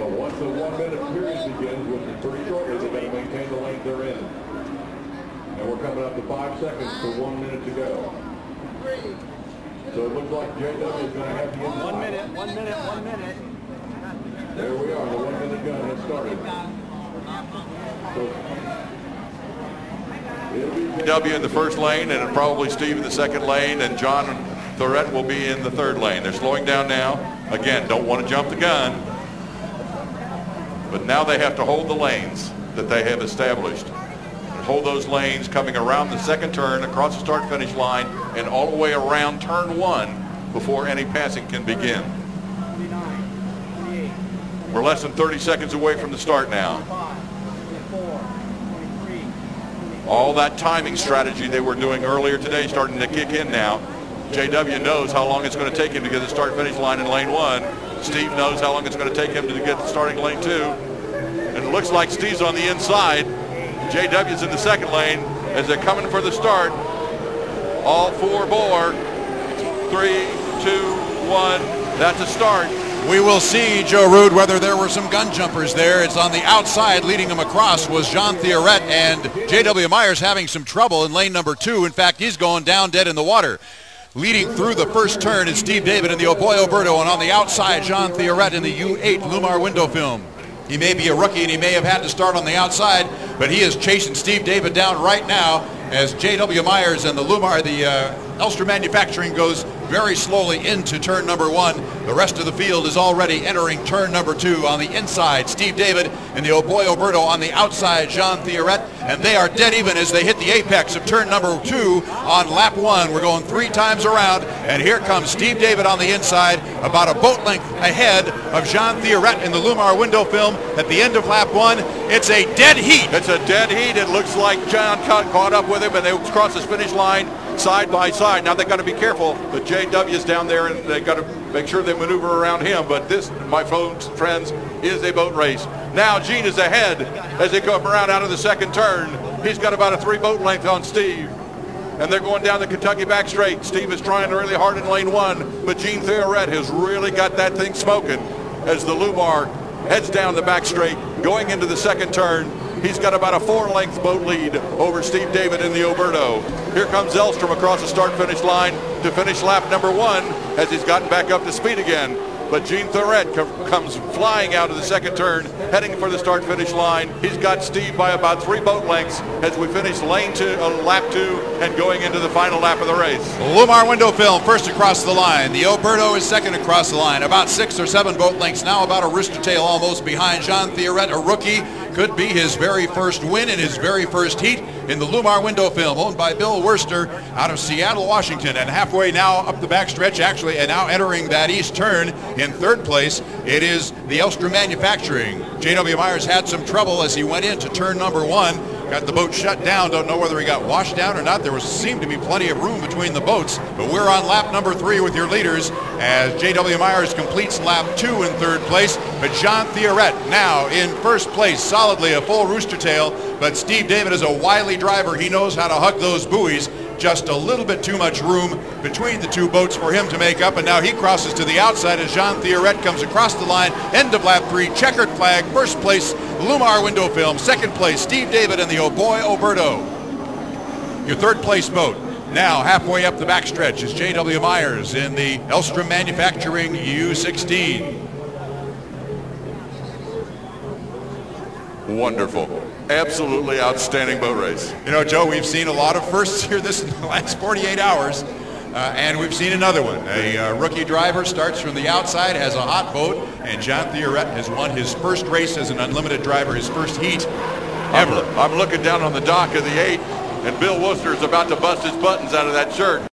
Once the 1 minute period begins, which is pretty shortly, they're going to maintain the lane they're in. And we're coming up to 5 seconds to 1 minute to go. So it looks like JW is going to have the inside. 1 minute, 1 minute, 1 minute. There we are, the 1 minute gun has started. So W in the first lane, and probably Steve in the second lane, and John Thorette will be in the third lane. They're slowing down now. Again, don't want to jump the gun. But now they have to hold the lanes that they have established. And hold those lanes coming around the second turn, across the start-finish line, and all the way around turn 1 before any passing can begin. We're less than 30 seconds away from the start now. All that timing strategy they were doing earlier today starting to kick in now. JW knows how long it's going to take him to get the start-finish line in lane 1. Steve knows how long it's going to take him to get the starting lane 2. And it looks like Steve's on the inside. JW's in the second lane as they're coming for the start. All 4 bore. 3, 2, 1. That's a start. We will see, Joe Rude, whether there were some gun jumpers there. It's on the outside. Leading him across was Jean Thorette, and J.W. Myers having some trouble in lane number 2. In fact, he's going down dead in the water. Leading through the first turn is Steve David in the O'Boy Oberto, and on the outside, Jean Thorette in the U8 Lumar window film. He may be a rookie and he may have had to start on the outside, but he is chasing Steve David down right now as J.W. Myers and the Lumar, the Elster Manufacturing, goes very slowly into turn number 1. The rest of the field is already entering turn number 2. On the inside, Steve David and the O'Boy Oberto, on the outside, Jean Thorette, and they are dead even as they hit the apex of turn number 2 on lap 1. We're going 3 times around, and here comes Steve David on the inside, about a boat length ahead of Jean Thorette in the Lumar window film at the end of lap 1. It's a dead heat. It's a dead heat. It looks like John caught up with him, and they cross this finish line side by side. Now they've got to be careful. The JW's down there, and they've got to make sure they maneuver around him. But this, my friends, is a boat race. Now Gene is ahead as they come around out of the second turn. He's got about a 3 boat length on Steve. And they're going down the Kentucky back straight. Steve is trying really hard in lane 1, but Gene Thorette has really got that thing smoking as the Lumar heads down the back straight, going into the second turn. He's got about a 4-length boat lead over Steve David in the Oberto. Here comes Elstrom across the start-finish line to finish lap number 1 as he's gotten back up to speed again. But Gene Thorette comes flying out of the second turn, heading for the start-finish line. He's got Steve by about 3 boat lengths as we finish lane 2, lap 2, and going into the final lap of the race. Lumar window film first across the line. The Oberto is second across the line. About 6 or 7 boat lengths now, about a rooster tail almost behind Jean Thorette, a rookie. Could be his very first win in his very first heat in the Lumar window film, owned by Bill Worster out of Seattle, Washington. And halfway now up the backstretch, actually, and now entering that east turn in third place, it is the Elster Manufacturing. J.W. Myers had some trouble as he went into turn number 1. Got the boat shut down. Don't know whether he got washed down or not. There seemed to be plenty of room between the boats. But we're on lap number 3 with your leaders as J.W. Myers completes lap 2 in third place. But Jean Thorette now in first place, solidly a full rooster tail. But Steve David is a wily driver. He knows how to hug those buoys. Just a little bit too much room between the 2 boats for him to make up, and now he crosses to the outside as Jean Thorette comes across the line. End of lap 3, checkered flag. First place, Lumar window film. Second place, Steve David and the O'Boy Oberto. Your third place boat now halfway up the backstretch is J.W. Myers in the Elster Manufacturing U16. Wonderful. Absolutely outstanding boat race. You know, Joe, we've seen a lot of firsts here in the last 48 hours, and we've seen another one. A rookie driver starts from the outside, has a hot boat, and Jean Thorette has won his first race as an unlimited driver, his first heat ever. I'm looking down on the dock of the 8, and Bill Worcester is about to bust his buttons out of that shirt.